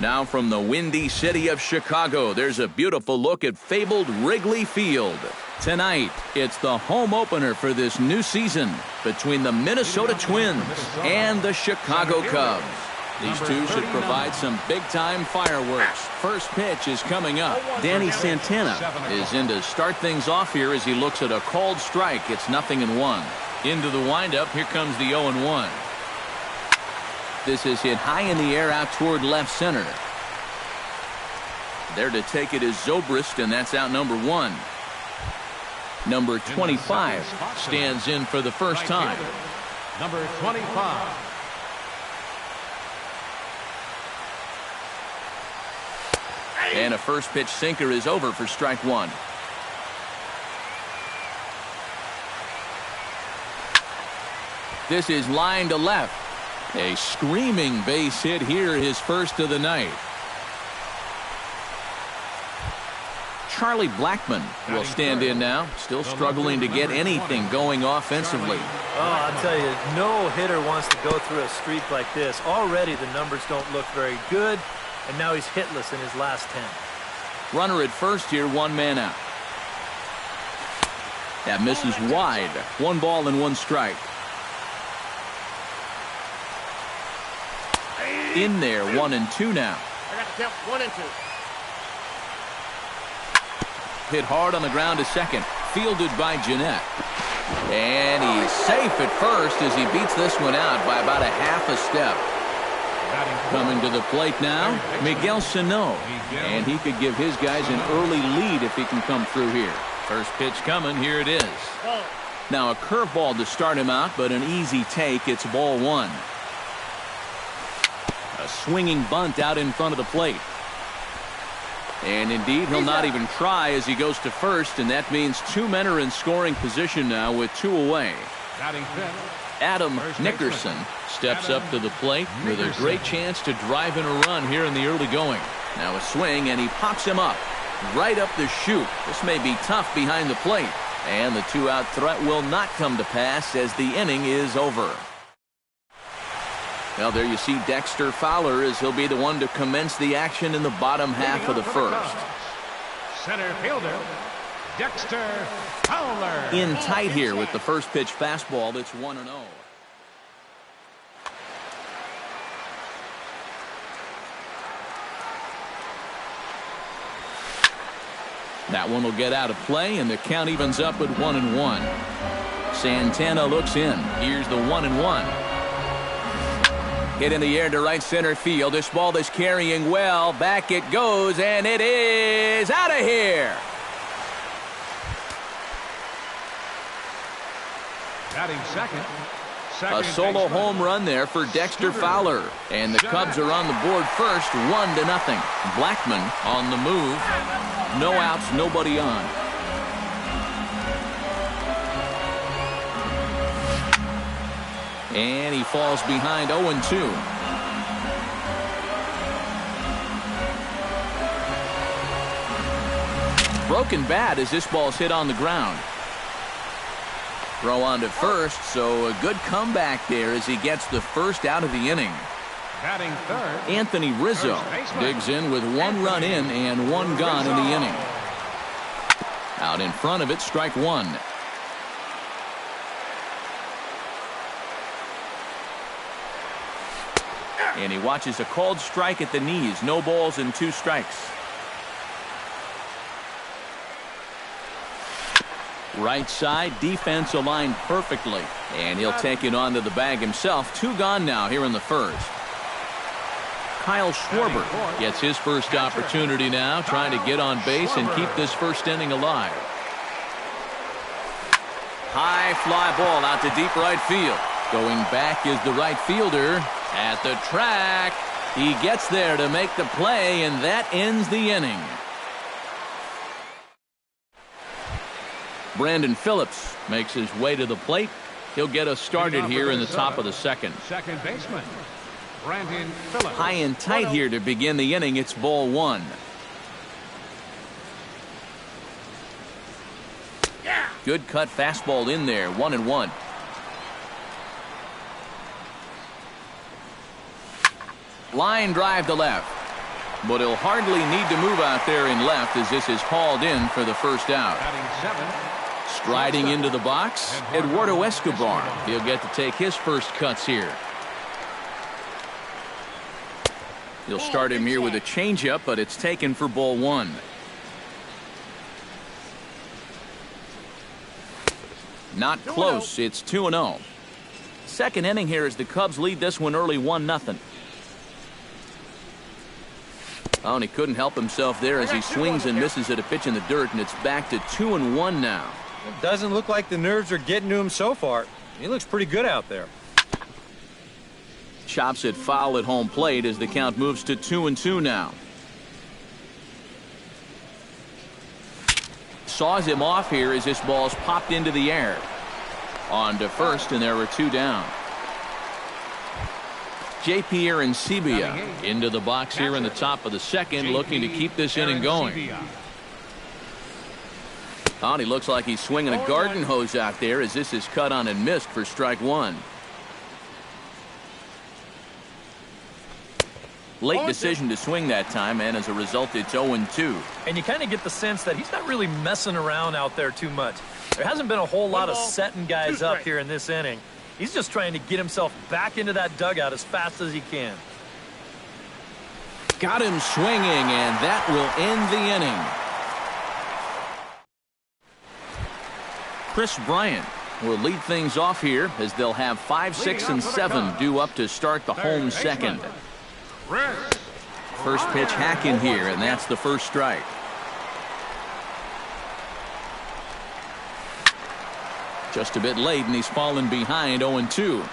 Now from the windy city of Chicago, there's a beautiful look at fabled Wrigley Field. Tonight, it's the home opener for this new season between the Minnesota Twins and the Chicago Cubs. These two should provide some big-time fireworks. First pitch is coming up. Danny Santana is in to start things off here as he looks at a called strike. It's 0-1. Into the windup, here comes the 0-1. This is hit high in the air out toward left center. There to take it is Zobrist, and that's out number 1. Number 25 stands in for the first time. Number 25. And a first pitch sinker is over for strike 1. This is line to left. A screaming base hit here, his first of the night. Charlie Blackmon will stand in now, still struggling to get anything going offensively. Oh, I'll tell you, no hitter wants to go through a streak like this. Already the numbers don't look very good, and now he's hitless in his last 10. Runner at first here, 1 man out. That misses wide. 1 ball and 1 strike. In there, 1-2 now. I got the count, 1-2. Hit hard on the ground to second. Fielded by Jeanette. And he's safe at first as he beats this one out by about a half a step. Coming to the plate now, Miguel Sano. And he could give his guys an early lead if he can come through here. First pitch coming, here it is. Now a curveball to start him out, but an easy take. It's ball 1. A swinging bunt out in front of the plate. And indeed, he'll not even try as he goes to first, and that means 2 men are in scoring position now with 2 away. Adam Nickerson steps up to the plate with a great chance to drive in a run here in the early going. Now a swing, and he pops him up right up the chute. This may be tough behind the plate, and the 2-out threat will not come to pass as the inning is over. Well, there you see Dexter Fowler as he'll be the one to commence the action in the bottom half of the first. Center fielder, Dexter Fowler. In tight here with the first pitch fastball that's 1-0. That one will get out of play, and the count evens up at 1-1. Santana looks in. Here's the 1-1. Hit in the air to right center field. This ball is carrying well. Back it goes, and it is out of here. Batting second. A solo home run there for Dexter Fowler. And the Cubs are on the board first, 1-0. Blackmon on the move. No outs, nobody on. And he falls behind 0-2. Broken bat as this ball's hit on the ground. Throw on to first, so a good comeback there as he gets the first out of the inning. Batting third, Anthony Rizzo digs in with 1 run in and 1 gone in the inning. Out in front of it, strike 1. And he watches a called strike at the knees. No balls and 2 strikes. Right side, defense aligned perfectly. And he'll take it onto the bag himself. 2 gone now here in the first. Kyle Schwarber gets his first opportunity now, trying to get on base and keep this first inning alive. High fly ball out to deep right field. Going back is the right fielder. At the track, he gets there to make the play, and that ends the inning. Brandon Phillips makes his way to the plate. He'll get us started here in the top of the second. Second baseman, Brandon Phillips. High and tight here to begin the inning. It's ball 1. Good cut fastball in there, 1-1. Line drive to left. but he'll hardly need to move out there in left as this is hauled in for the first out. Batting 7. Striding into the box, Eduardo Escobar. He'll get to take his first cuts here. He'll start him here with a changeup, but it's taken for ball 1. Not close. It's 2-0. Second inning here as the Cubs lead this one early 1-0. Oh, and he couldn't help himself there as he swings and misses at a pitch in the dirt, and it's back to 2-1 now. It doesn't look like the nerves are getting to him so far. He looks pretty good out there. Chops it foul at home plate as the count moves to 2-2 now. Saws him off here as this ball's popped into the air. On to first, and there are 2 down. J.P. Arancibia into the box here in the top of the second, looking to keep this inning going. Oh, and he looks like he's swinging a garden hose out there as this is cut on and missed for strike 1. Late decision to swing that time, and as a result, it's 0-2. And you kind of get the sense that he's not really messing around out there too much. There hasn't been a whole lot of setting guys up here in this inning. He's just trying to get himself back into that dugout as fast as he can. Got him swinging, and that will end the inning. Chris Bryant will lead things off here as they'll have 5, 6, and 7 due up to start the home second. First pitch hacking here, and that's the first strike. Just a bit late, and he's fallen behind 0-2.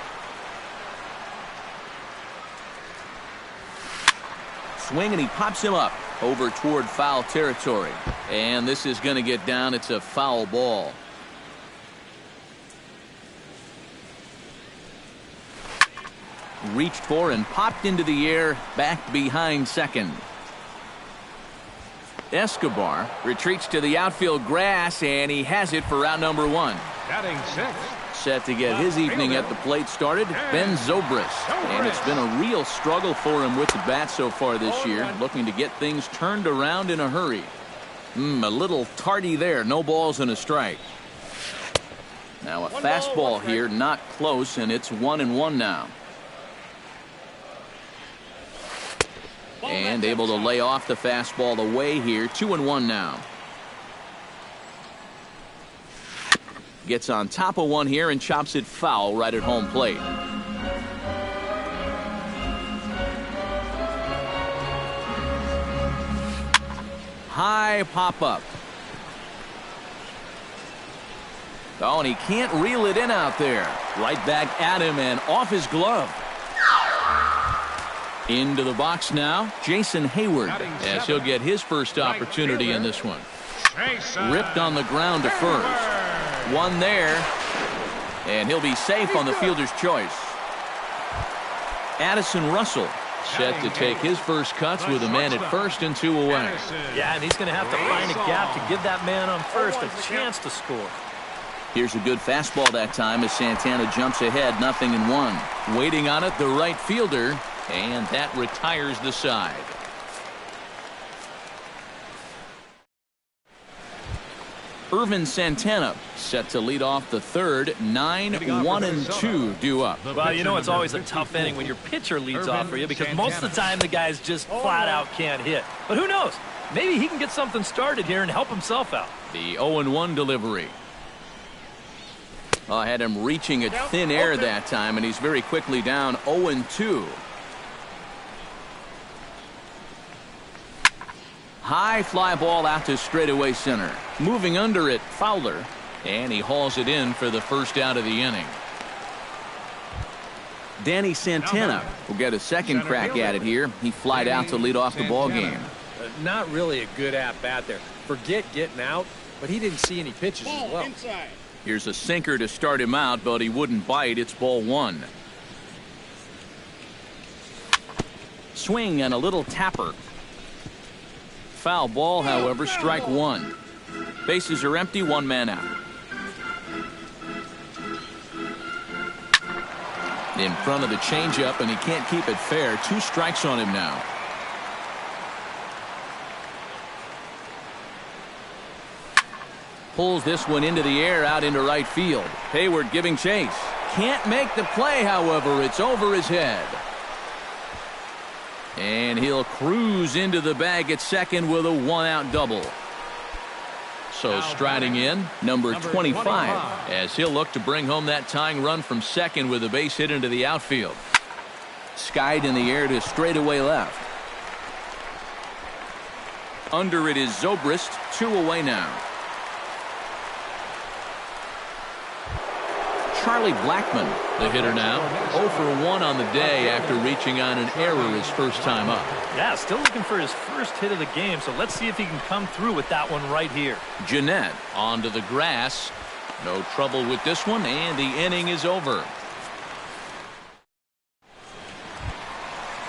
Swing, and he pops him up over toward foul territory. And this is going to get down. It's a foul ball. Reached for and popped into the air, back behind second. Escobar retreats to the outfield grass, and he has it for out number 1. Batting 6. Set to get his evening at the plate started, Ben Zobrist. And it's been a real struggle for him with the bat so far this year, looking to get things turned around in a hurry. A little tardy there, no balls and a strike. Now a fastball here, not close, and it's 1-1 now. And able to lay off the fastball away here. 2-1 now. Gets on top of one here and chops it foul right at home plate. High pop up. Oh, and he can't reel it in out there. Right back at him and off his glove. Into the box now, Jason Hayward, as he'll get his first opportunity in this one. Ripped on the ground to first. One there, and he'll be safe on the fielder's choice. Addison Russell set to take his first cuts with a man at first and 2 away. Yeah, and he's going to have to find a gap to give that man on first a chance to score. Here's a good fastball that time as Santana jumps ahead, 0-1. Waiting on it, the right fielder. And that retires the side. Irvin Santana set to lead off the third. 9-1-2 due up. Well, you know it's always a tough inning when your pitcher leads off for you because most of the time the guys just flat out can't hit. But who knows? Maybe he can get something started here and help himself out. The 0-1 delivery. I had him reaching at thin air that time, and he's very quickly down 0-2. High fly ball out to straightaway center. Moving under it, Fowler. And he hauls it in for the first out of the inning. Danny Santana will get a second crack at it here. He flied out to lead off the ball game. Not really a good at-bat there. Forget getting out, but he didn't see any pitches as well. Here's a sinker to start him out, but he wouldn't bite. It's ball 1. Swing and a little tapper. Foul ball, however, strike 1. Bases are empty, 1 man out. In front of the changeup, and he can't keep it fair. 2 strikes on him now. pulls this one into the air out into right field. Hayward giving chase. Can't make the play, however. It's over his head. And he'll cruise into the bag at second with a one-out double. So striding in, number 25, as he'll look to bring home that tying run from second with a base hit into the outfield. Skied in the air to straightaway left. Under it is Zobrist, 2 away now. Charlie Blackmon, the hitter now, 0 for 1 on the day after reaching on an error his first time up. Yeah, still looking for his first hit of the game, so let's see if he can come through with that one right here. Jeanette onto the grass. No trouble with this one, and the inning is over.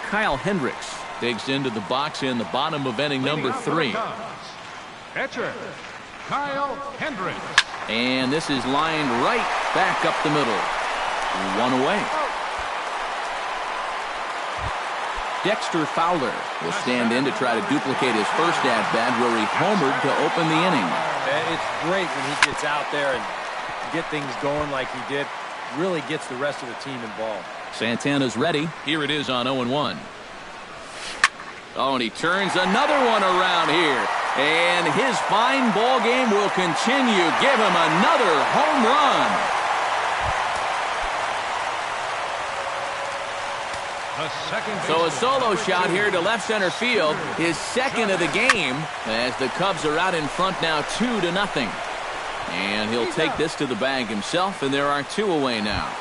Kyle Hendricks digs into the box in the bottom of inning number 3. Pitcher, Kyle Hendricks. And this is lined right back up the middle. 1 away. Dexter Fowler will stand in to try to duplicate his first at-bat where he homered to open the inning. It's great when he gets out there and get things going like he did. Really gets the rest of the team involved. Santana's ready. Here it is on 0-1. Oh, and he turns another one around here. And his fine ball game will continue. Give him another home run. So a solo shot here to left center field. His second of the game as the Cubs are out in front now 2-0. And he'll take this to the bag himself, and there are 2 away now.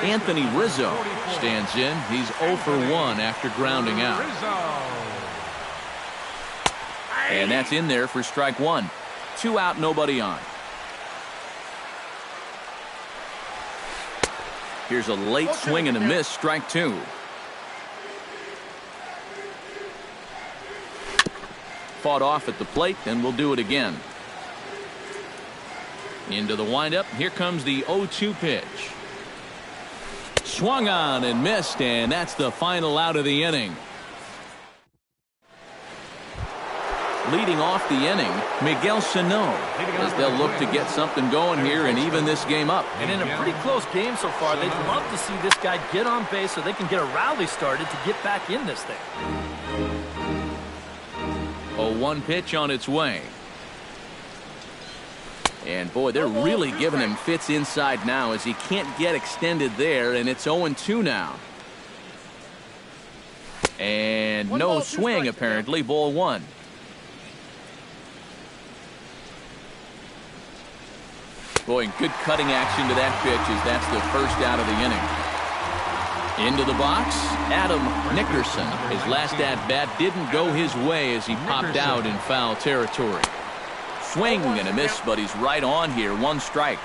Anthony Rizzo stands in. He's 0 for 1 after grounding out. And that's in there for strike 1. 2 out, nobody on. Here's a late swing and a miss, strike 2. Fought off at the plate, and we'll do it again. Into the windup. Here comes the 0-2 pitch. Swung on and missed, and that's the final out of the inning. Leading off the inning, Miguel Sano, as they'll look to get something going here and even this game up. And in a pretty close game so far, they'd love to see this guy get on base so they can get a rally started to get back in this thing. A 1 pitch on its way. And boy, they're really giving him fits inside now as he can't get extended there, and it's 0-2 now. And no swing apparently, ball 1. Boy, good cutting action to that pitch as that's the first out of the inning. Into the box, Adam Nickerson. His last at-bat didn't go his way as he popped out in foul territory. Swing and a miss, but he's right on here. 1 strike.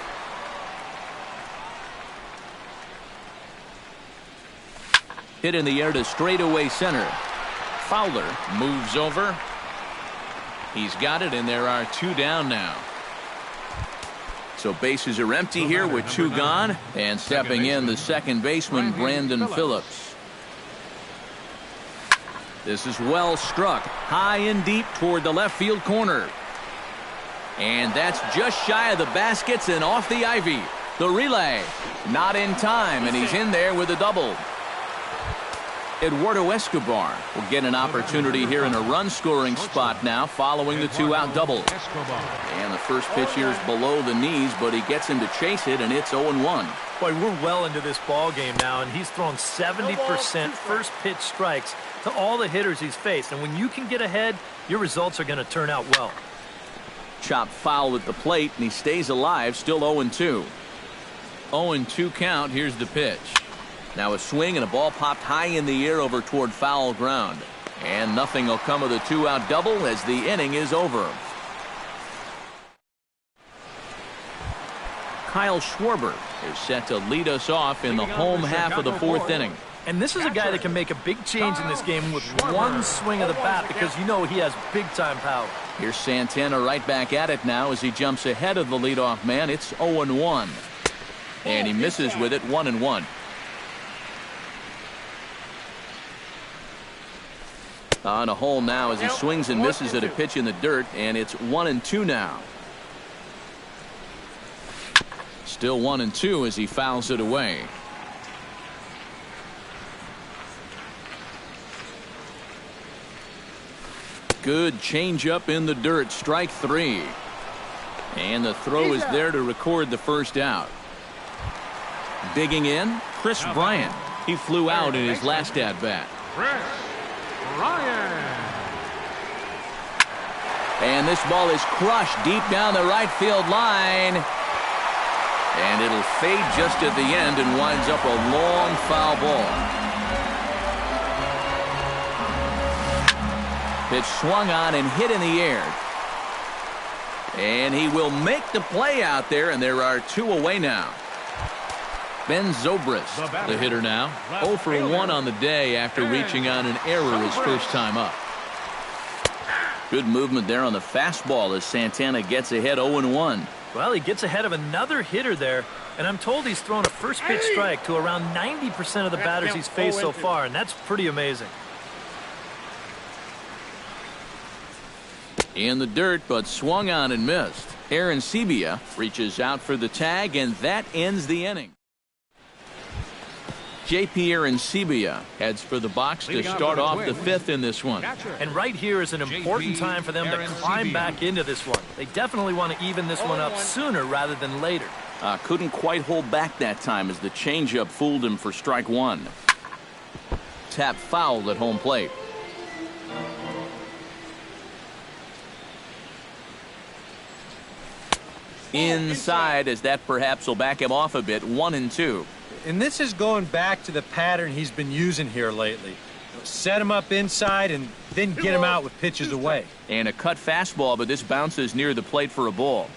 Hit in the air to straightaway center. Fowler moves over. He's got it, and there are 2 down now. So bases are empty here with 2 gone, and stepping in the second baseman, Brandon Phillips. This is well struck, high and deep toward the left field corner. And that's just shy of the baskets and off the ivy. The relay, not in time, and he's in there with a double. Eduardo Escobar will get an opportunity here in a run-scoring spot now following the 2-out double. And the first pitch here is below the knees, but he gets him to chase it, and it's 0-1. Boy, we're well into this ball game now, and he's thrown 70% first pitch strikes to all the hitters he's faced. And when you can get ahead, your results are going to turn out well. Chopped foul at the plate, and he stays alive, still 0-2. 0-2 count. Here's the pitch. Now a swing and a ball popped high in the air over toward foul ground. And nothing will come of the 2-out double as the inning is over. Kyle Schwarber is set to lead us off in the home half of the 4th inning. And this is a guy that can make a big change in this game with 1 swing of the bat because you know he has big-time power. Here's Santana right back at it now as he jumps ahead of the leadoff man. It's 0-1. And he misses with it, 1-1. On a hole now as he swings and misses at a pitch in the dirt, and it's 1-2 now. Still 1-2 as he fouls it away. Good changeup in the dirt. Strike 3. And the throw is there to record the first out. Digging in, Chris Bryant. He flew out in his last at-bat. Chris Bryant. And this ball is crushed deep down the right field line. And it'll fade just at the end and winds up a long foul ball. Pitch swung on and hit in the air. And he will make the play out there, and there are 2 away now. Ben Zobrist, the hitter now. 0 for 1 on the day after reaching on an error his first time up. Good movement there on the fastball as Santana gets ahead 0-1. Well, he gets ahead of another hitter there, and I'm told he's thrown a first pitch strike to around 90% of the batters he's faced so far, and that's pretty amazing. In the dirt, but swung on and missed. Aaron Sebia reaches out for the tag, and that ends the inning. J.P. Sebia heads for the box to start off the 5th in this one. And right here is an important time for them to climb back into this one. They definitely want to even this one up sooner rather than later. Couldn't quite hold back that time as the changeup fooled him for strike 1. Tap fouled at home plate. Inside, as that perhaps will back him off a bit. 1-2. And this is going back to the pattern he's been using here lately. Set him up inside and then get him out with pitches away. And a cut fastball, but this bounces near the plate for a ball.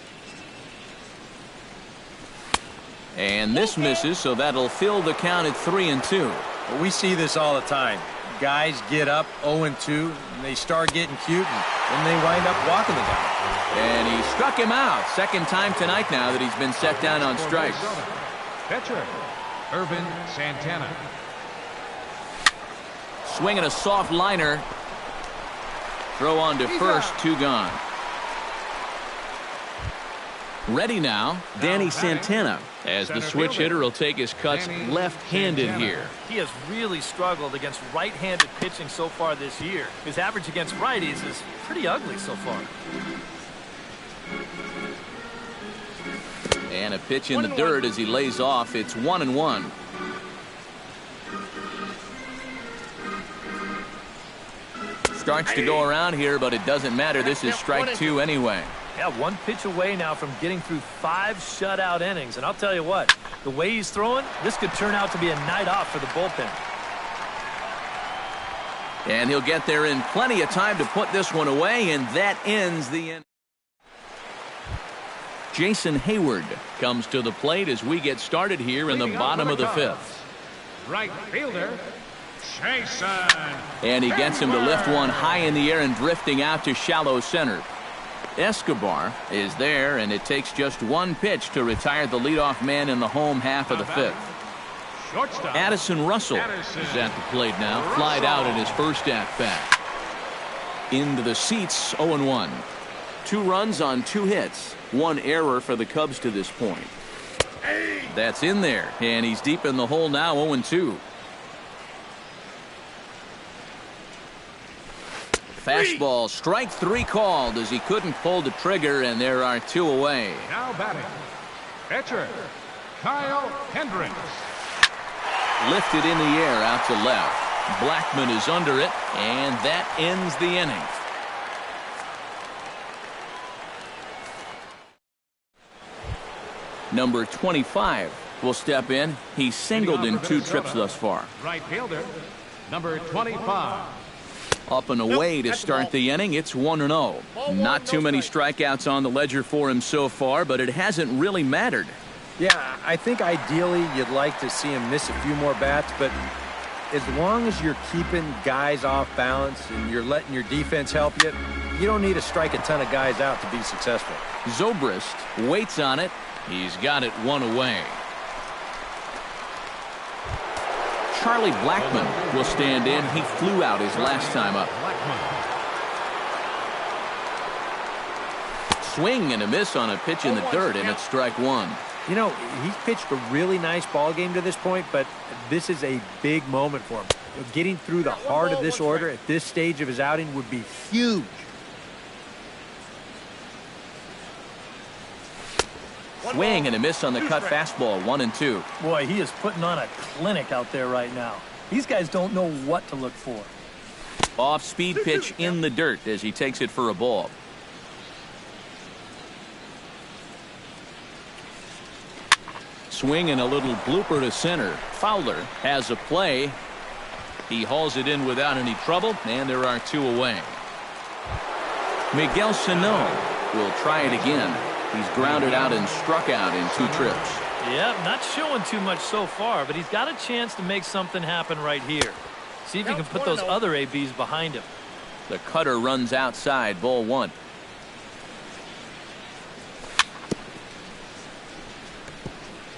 And this misses, so that'll fill the count at 3-2. Well, we see this all the time. Guys get up 0-2, and they start getting cute, and then they wind up walking the guy. And he struck him out. Second time tonight now that he's been set down on strikes. Pitcher, Irvin Santana. Swinging a soft liner. Throw on to first, 2 gone. Ready now, Danny Santana, as the switch hitter will take his cuts left-handed here. He has really struggled against right-handed pitching so far this year. His average against righties is pretty ugly so far. And a pitch in the dirt as he lays off. It's 1-1. Starts to go around here, but it doesn't matter. This is strike 2 anyway. Yeah, 1 pitch away now from getting through 5 shutout innings. And I'll tell you what, the way he's throwing, this could turn out to be a night off for the bullpen. And he'll get there in plenty of time to put this one away, and that ends the inning. Jason Hayward comes to the plate as we get started here in the bottom of the 5th. Right fielder, Jason. And he gets him to lift one high in the air and drifting out to shallow center. Escobar is there, and it takes just 1 pitch to retire the leadoff man in the home half of the 5th. Shortstop, Addison Russell is at the plate now, flied out in his first at-bat. Into the seats, 0-1. 2 runs on 2 hits. 1 error for the Cubs to this point. That's in there, and he's deep in the hole now, 0-2. Fastball, strike 3 called as he couldn't pull the trigger, and there are 2 away. now batting, pitcher, Kyle Hendricks. Lifted in the air out to left. Blackman is under it, and that ends the inning. Number 25 will step in. He's singled in 2 trips thus far. Right fielder, number 25. Up and away to start the inning. It's 1-0. Not too many strikeouts on the ledger for him so far, but it hasn't really mattered. Yeah, I think ideally you'd like to see him miss a few more bats, but as long as you're keeping guys off balance and you're letting your defense help you, you don't need to strike a ton of guys out to be successful. Zobrist waits on it. He's got it 1 away. Charlie Blackman will stand in. He flew out his last time up. Swing and a miss on a pitch in the dirt, and it's strike 1. You know, he's pitched a really nice ball game to this point, but this is a big moment for him. Getting through the heart of this order at this stage of his outing would be huge. Swing and a miss on the cut fastball, 1-2. Boy, he is putting on a clinic out there right now. These guys don't know what to look for. Off-speed pitch in the dirt as he takes it for a ball. Swing and a little blooper to center. Fowler has a play. He hauls it in without any trouble, and there are 2 away. Miguel Sano will try it again. He's grounded out and struck out in 2 trips. Yep, not showing too much so far, but he's got a chance to make something happen right here. See if he can put those other ABs behind him. The cutter runs outside, ball 1.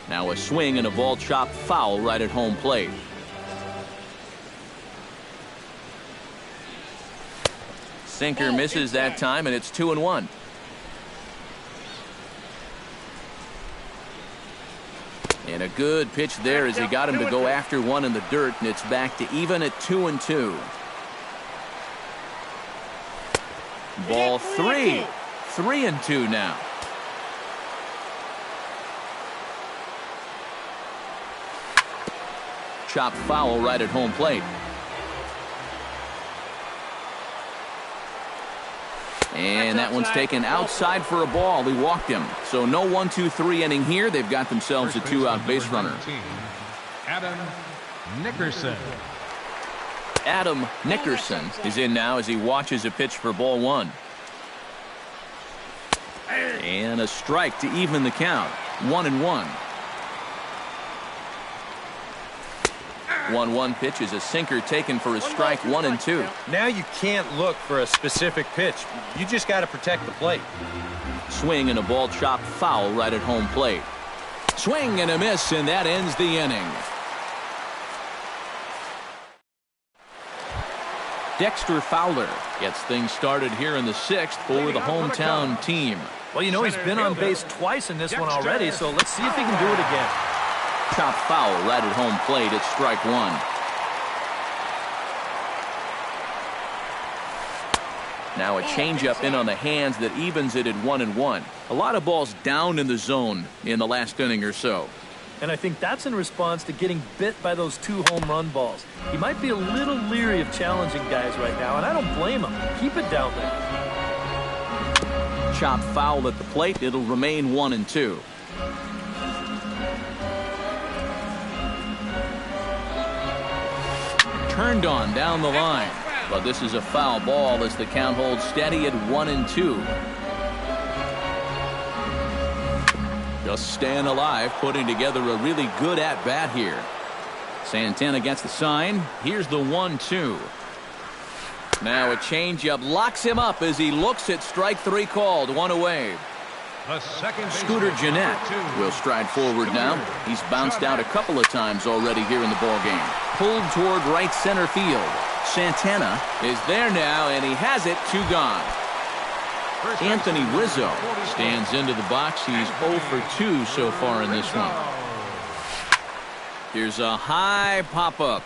Now a swing and a ball chopped foul right at home plate. Sinker misses that time, and it's 2-1. And a good pitch there as he got him to go after one in the dirt, and it's back to even at 2-2. Ball 3. 3-2 now. Chop foul right at home plate. And that one's taken outside for a ball. He walked him. So no 1-2-3 inning here. They've got themselves a 2-out base runner. Adam Nickerson. Adam Nickerson is in now as he watches a pitch for ball 1. And a strike to even the count. 1-1. 1-1 pitch is a sinker taken for a strike, 1-2. Now you can't look for a specific pitch. You just got to protect the plate. Swing and a ball chopped foul right at home plate. Swing and a miss, and that ends the inning. Dexter Fowler gets things started here in the 6th for the hometown team. Well, you know, he's been on base twice in this one already, so let's see if he can do it again. Chop foul right at home plate. It's strike 1. Now a changeup in on the hands that evens it at 1-1. A lot of balls down in the zone in the last inning or so. And I think that's in response to getting bit by those 2 home run balls. He might be a little leery of challenging guys right now, and I don't blame him. Keep it down there. Chop foul at the plate. It'll remain 1-2. Turned on down the line, but this is a foul ball as the count holds steady at 1-2. Just staying alive, putting together a really good at-bat here. Santana gets the sign. Here's the 1-2. Now a changeup locks him up as he looks at strike 3 called. 1 away. Scooter Gennett will stride forward now. He's bounced out a couple of times already here in the ballgame. Pulled toward right center field. Santana is there now, and he has it. 2 gone. Anthony Rizzo stands into the box. He's 0 for 2 so far in this one. Here's a high pop-up.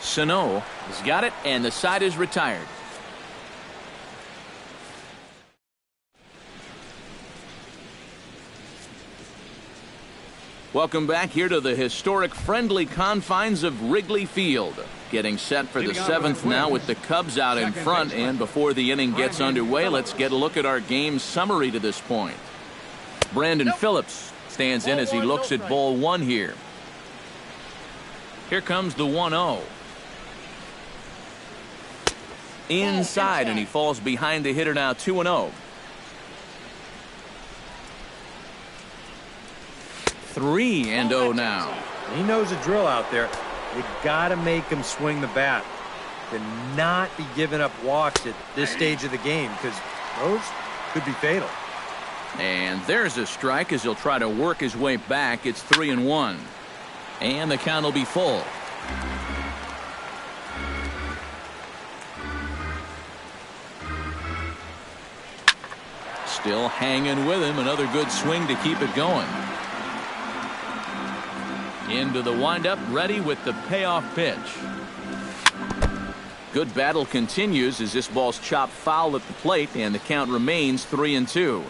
Sano has got it, and the side is retired. Welcome back here to the historic friendly confines of Wrigley Field. Getting set for the 7th now with the Cubs out in front, and before the inning gets underway, let's get a look at our game summary to this point. Brandon Phillips stands in as he looks at ball 1 here. Here comes the 1-0. Inside, and he falls behind the hitter now. 2-0. 3-0 now. He knows the drill out there. You got to make him swing the bat. To not be giving up walks at this stage of the game, because those could be fatal. And there's a strike as he'll try to work his way back. It's 3-1. And the count will be full. Still hanging with him. Another good swing to keep it going. Into the windup, ready with the payoff pitch. Good battle continues as this ball's chopped foul at the plate, and the count remains 3-2.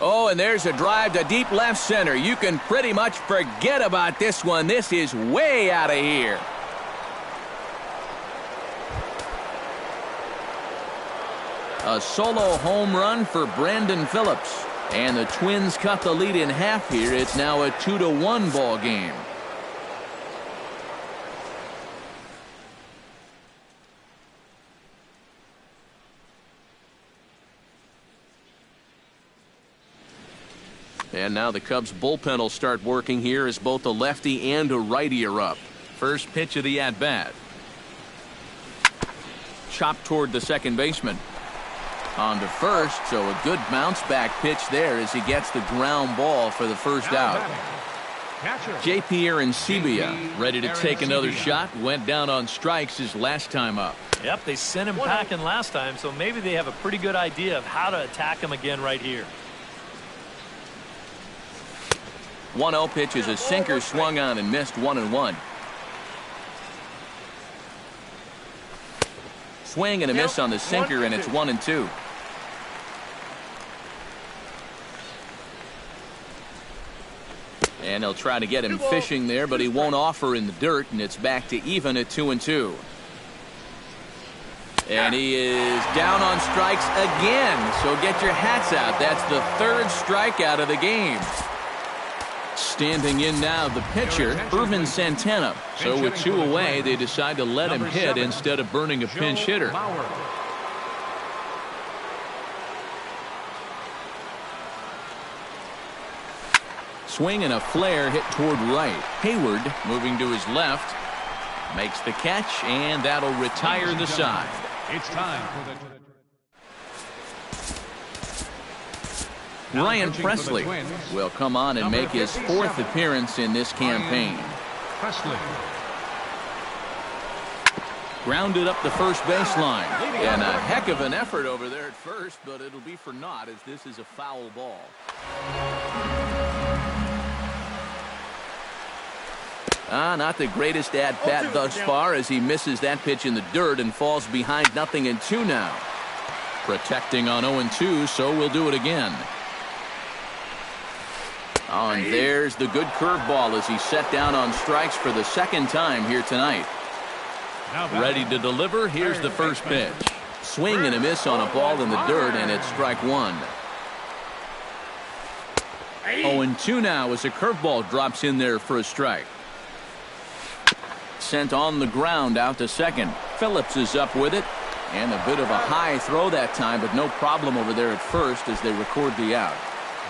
Oh, and there's a drive to deep left center. You can pretty much forget about this one. This is way out of here. A solo home run for Brandon Phillips. And the Twins cut the lead in half here. It's now a 2-1 ball game. And now the Cubs bullpen will start working here as both a lefty and a righty are up. First pitch of the at-bat. Chopped toward the second baseman. On to first, so a good bounce back pitch there as he gets the ground ball for the first out. J.P. Arancibia ready to take another shot. Went down on strikes his last time up. Yep, they sent him packing last time, so maybe they have a pretty good idea of how to attack him again right here. 1-0 pitch is a sinker swung on and missed 1-1. Swing and a miss on the sinker, and it's 1-2. And they'll try to get him fishing there, but he won't offer in the dirt, and it's back to even at 2-2. And he is down on strikes again, so get your hats out. That's the third strikeout of the game. Standing in now, the pitcher, Irvin Santana. So with 2 away, they decide to let him hit instead of burning a pinch hitter. Swing and a flare hit toward right. Hayward moving to his left. Makes the catch, and that'll retire the side. It's time for the Ryan Presley will come on and make his 4th appearance in this campaign. Presley. Grounded up the first baseline. And a heck of an effort over there at first, but it'll be for naught as this is a foul ball. Not the greatest at-bat thus far as he misses that pitch in the dirt and falls behind 0-2 now. Protecting on 0-2, so we'll do it again. Oh, and there's the good curveball as he set down on strikes for the second time here tonight. Ready to deliver. Here's the first pitch. Swing and a miss on a ball in the dirt, and it's strike 1. 0-2 now as a curveball drops in there for a strike. Sent on the ground out to second. Phillips is up with it. And a bit of a high throw that time, but no problem over there at first as they record the out.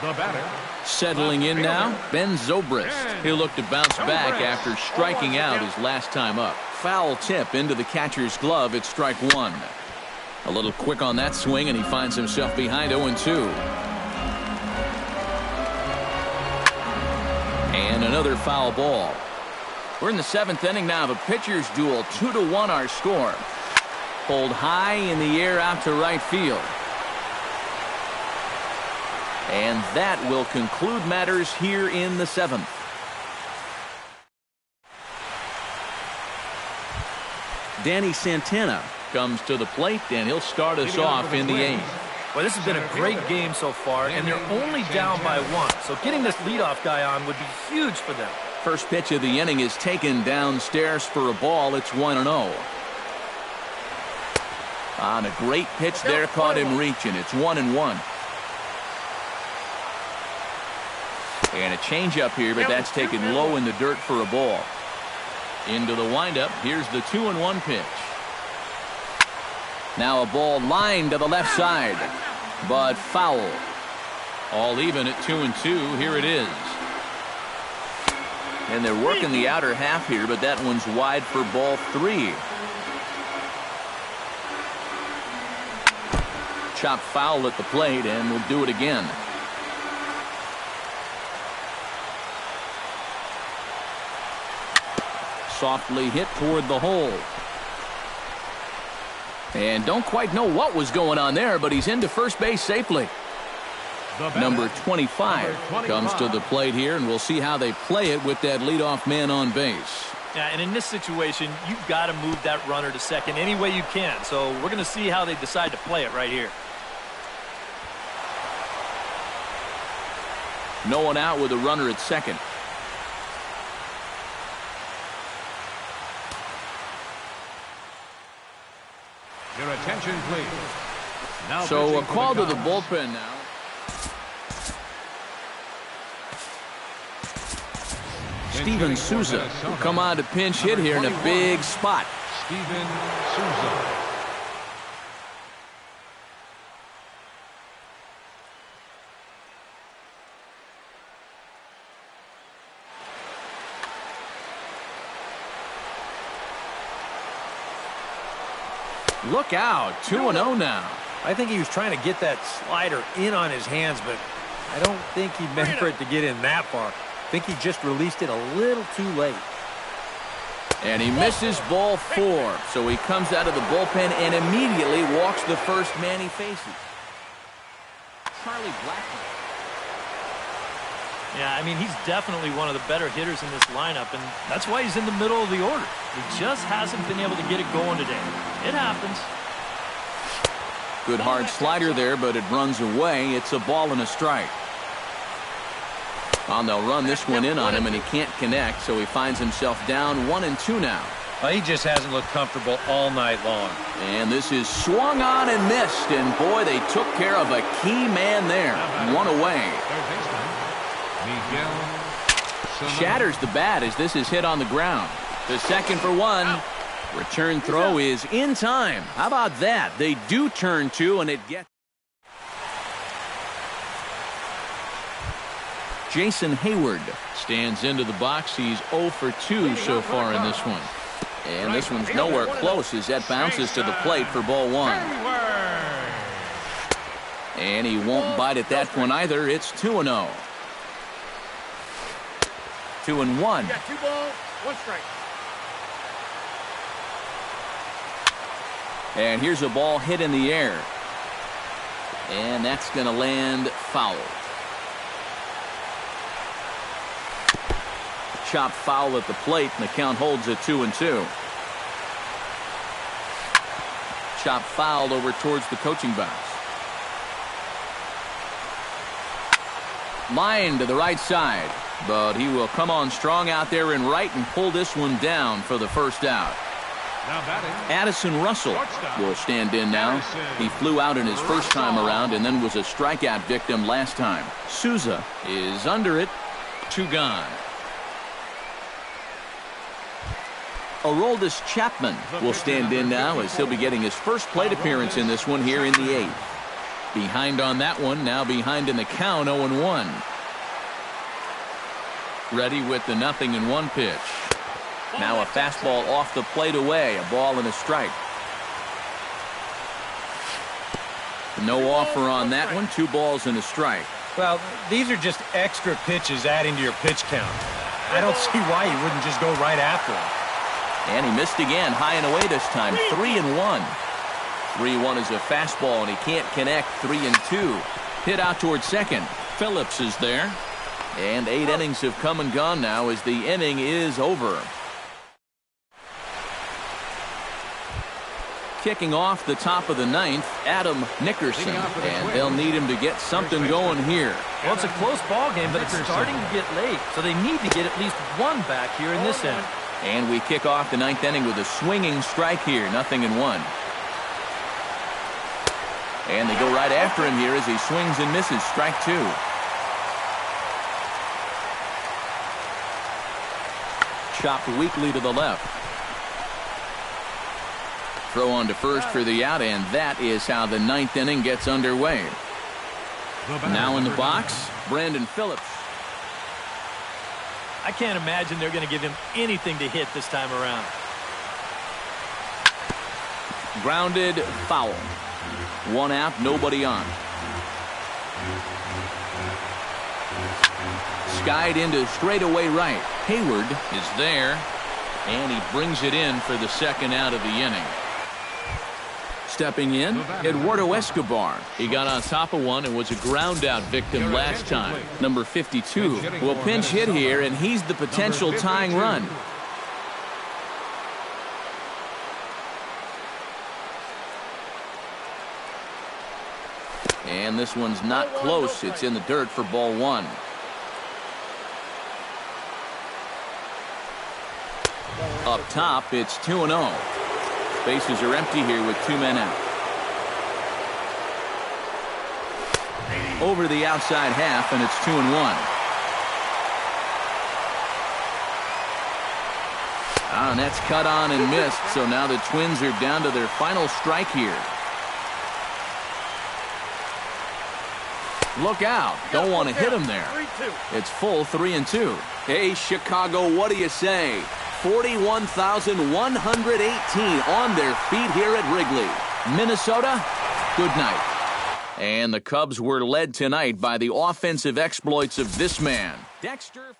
The batter. Settling in now, Ben Zobrist. He'll look to bounce back after striking out his last time up. Foul tip into the catcher's glove. It's strike 1. A little quick on that swing, and he finds himself behind 0-2. And another foul ball. We're in the 7th inning now. The pitchers duel. 2-1 our score. Pulled high in the air out to right field. And that will conclude matters here in the 7th. Danny Santana comes to the plate, and he'll start us off in the 8th. Well, this has been a great game so far, and they're only down by 1. So getting this leadoff guy on would be huge for them. First pitch of the inning is taken downstairs for a ball. It's 1-0. On a great pitch there, caught him reaching. It's 1-1. And a changeup here, but that's taken low in the dirt for a ball. Into the windup. Here's the 2-1 pitch. Now a ball lined to the left side, but foul. All even at 2-2. Here it is. And they're working the outer half here, but that one's wide for ball 3. Chop foul at the plate, and we'll do it again. Softly hit toward the hole. And don't quite know what was going on there, but he's into first base safely. Number 25 comes to the plate here, and we'll see how they play it with that leadoff man on base. Yeah, and in this situation, you've got to move that runner to second any way you can. So we're going to see how they decide to play it right here. No one out with a runner at second. Your attention, please. Now So a pitching for call to the Cubs. bullpen now. Steven Souza will come on to pinch hit here in a big spot. Steven Souza. Look out, 2-0 now. I think he was trying to get that slider in on his hands, but I don't think he meant for it to get in that far. I think he just released it a little too late. And he misses ball 4. So he comes out of the bullpen and immediately walks the first man he faces. Charlie Blackmon. Yeah, I mean, he's definitely one of the better hitters in this lineup, and that's why he's in the middle of the order. He just hasn't been able to get it going today. It happens. Good hard slider there, but it runs away. It's a ball and a strike. And they'll run this one in on him, and he can't connect, so he finds himself down 1-2 now. Well, he just hasn't looked comfortable all night long. And this is swung on and missed, and boy, they took care of a key man there. One away. Third baseman, Miguel Sano. Shatters the bat as this is hit on the ground. The second for one. Return throw is in time. How about that? They do turn two, and it gets. Jason Hayward stands into the box. He's 0 for 2 so far in this one. And this one's nowhere close as that bounces to the plate for ball 1. And he won't bite at that one either. It's 2-0. 2-1. Got 2 balls, 1 strike. And here's a ball hit in the air. And that's going to land foul. Chopped foul at the plate, and the count holds at 2-2. Chopped foul over towards the coaching box. Line to the right side, but he will come on strong out there in right and pull this one down for the first out. Now batting, Addison Russell will stand in now. He flew out in his first time around and then was a strikeout victim last time. Souza is under it. 2 gone. Aroldis Chapman will stand in now as he'll be getting his first plate appearance in this one here in the 8th. Behind on that one, now behind in the count, 0-1. Ready with the 0-1 pitch. Now a fastball off the plate away, a ball and a strike. No offer on that one, 2 balls and a strike. Well, these are just extra pitches adding to your pitch count. I don't see why you wouldn't just go right after him. And he missed again, high and away this time, 3-1. 3-1 is a fastball, and he can't connect. 3-2. Hit out towards second. Phillips is there. And 8 innings have come and gone now as the inning is over. Kicking off the top of the 9th, Adam Nickerson, and they'll need him to get something going here. Well, it's a close ball game, but it's starting to get late, so they need to get at least 1 back here in this inning. And we kick off the 9th inning with a swinging strike here, 0-1. And they go right after him here as he swings and misses, strike 2. Chopped weakly to the left. Throw on to first for the out, and that is how the 9th inning gets underway. Now in the box, Brandon Phillips. I can't imagine they're going to give him anything to hit this time around. Grounded foul. 1 out, nobody on. Skied into straightaway right. Hayward is there, and he brings it in for the 2nd out of the inning. Stepping in, Eduardo Escobar. He got on top of one and was a ground-out victim last time. Number 52 will pinch hit here, and he's the potential tying run. And this one's not close. It's in the dirt for ball one. Up top, it's 2-0. Bases are empty here with 2 men out. Over the outside half, and it's 2-1. And that's cut on and missed, so now the Twins are down to their final strike here. Look out. Don't want to hit him there. It's full 3-2. Hey, Chicago, what do you say? 41,118 on their feet here at Wrigley. Minnesota, good night. And the Cubs were led tonight by the offensive exploits of this man, Dexter.